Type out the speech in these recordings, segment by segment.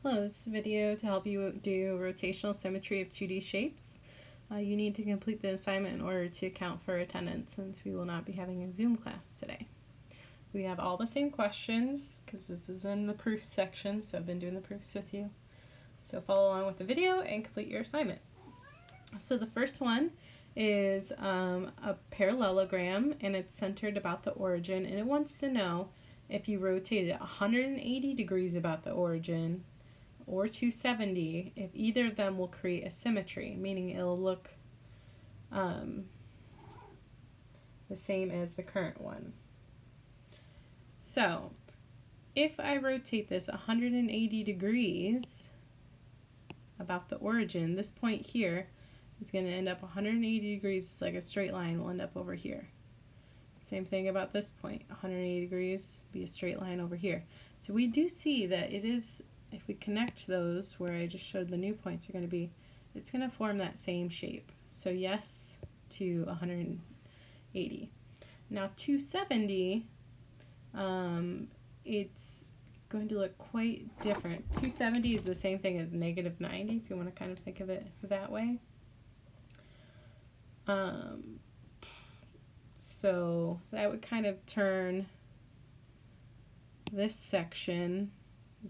Hello, this is a video to help you do rotational symmetry of 2D shapes. You need to complete the assignment in order to account for attendance, since we will not be having a Zoom class today. We have all the same questions because this is in the proofs section, so I've been doing the proofs with you. So follow along with the video and complete your assignment. So the first one is a parallelogram, and it's centered about the origin, and it wants to know if you rotate it 180 degrees about the origin or 270, if either of them will create a symmetry, meaning it'll look the same as the current one. So if I rotate this 180 degrees about the origin, this point here is going to end up 180 degrees. It's like a straight line will end up over here. Same thing about this point, 180 degrees, be a straight line over here. So we do see that it is, if we connect those where I just showed the new points are going to be, it's going to form that same shape. So yes to 180. Now 270, it's going to look quite different. 270 is the same thing as negative 90, if you want to kind of think of it that way. So that would kind of turn this section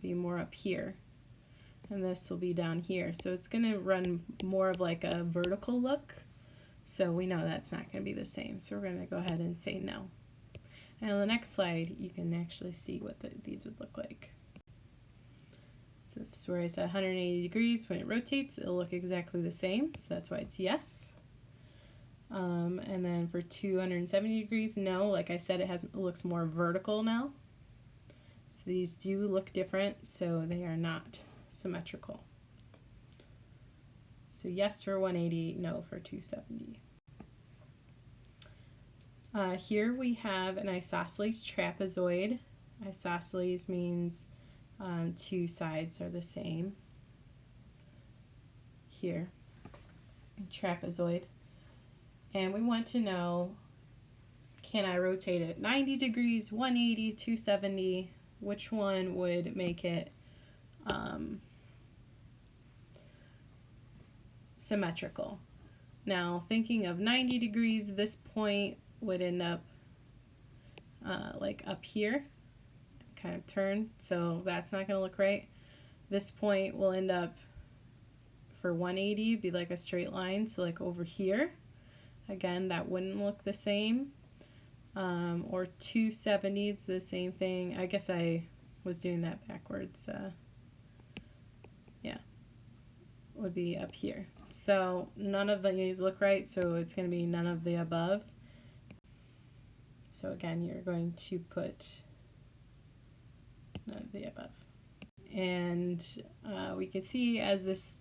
be more up here, and this will be down here. So it's going to run more of like a vertical look. So we know that's not going to be the same. So we're going to go ahead and say no. And on the next slide, you can actually see what these would look like. So this is where I said 180 degrees. When it rotates, it'll look exactly the same. So that's why it's yes. And then for 270 degrees, no. Like I said, it looks more vertical now. So these do look different, so they are not symmetrical. So yes for 180, no for 270. Here we have an isosceles trapezoid. Isosceles means two sides are the same. Here, trapezoid. And we want to know, can I rotate it 90 degrees, 180, 270? Which one would make it symmetrical? Now, thinking of 90 degrees, this point would end up like up here, kind of turn, so that's not going to look right. This point will end up, for 180, be like a straight line, so like over here. Again, that wouldn't look the same. Or 270 is the same thing. I guess I was doing that backwards. Yeah, would be up here. So none of these look right, so it's going to be none of the above. So again, you're going to put none of the above. And we can see as this,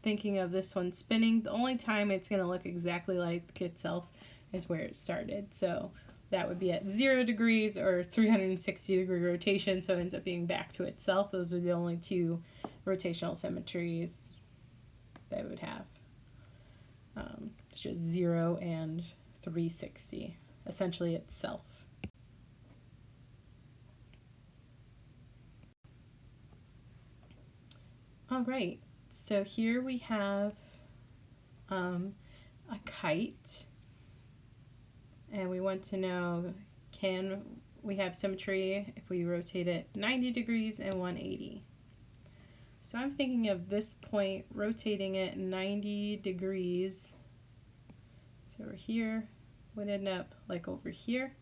thinking of this one spinning, the only time it's going to look exactly like itself is where it started. So that would be at 0 degrees or 360 degree rotation, so it ends up being back to itself. Those are the only two rotational symmetries that it would have. It's just 0 and 360, essentially itself. All right, so here we have a kite, and we want to know, can we have symmetry if we rotate it 90 degrees and 180? So I'm thinking of this point, rotating it 90 degrees. So over here would end up like over here.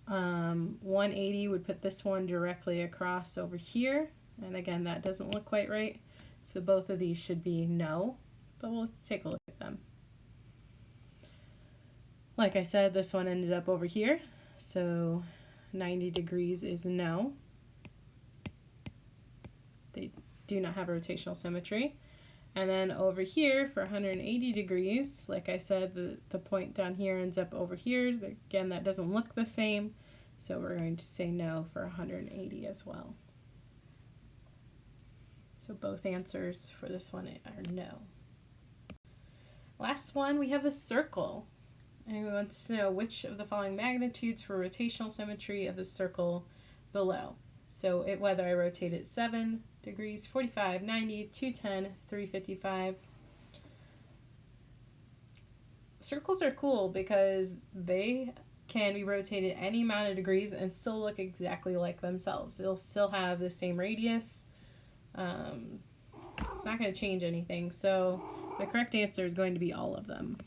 180 would put this one directly across over here. And again, that doesn't look quite right. So both of these should be no, but we'll take a look at them. Like I said, this one ended up over here. So 90 degrees is no. They do not have rotational symmetry. And then over here for 180 degrees, like I said, the point down here ends up over here. Again, that doesn't look the same. So we're going to say no for 180 as well. So both answers for this one are no. Last one, we have a circle. And we want to know which of the following magnitudes for rotational symmetry of the circle below. So whether I rotate it 7 degrees, 45, 90, 210, 355. Circles are cool because they can be rotated any amount of degrees and still look exactly like themselves. They'll still have the same radius. It's not going to change anything. So the correct answer is going to be all of them.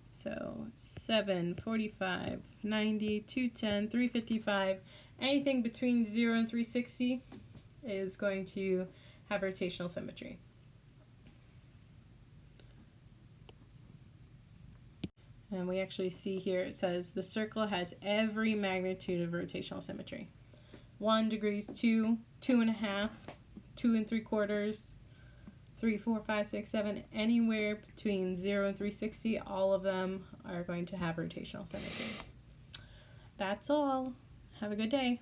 So 7, 45, 90, 210, 355. Anything between 0 and 360 is going to have rotational symmetry. And we actually see here it says the circle has every magnitude of rotational symmetry. 1 degrees, 2, 2.5, 2 3/4, 3, 4, 5, 6, 7, anywhere between 0 and 360, all of them are going to have rotational symmetry. That's all. Have a good day.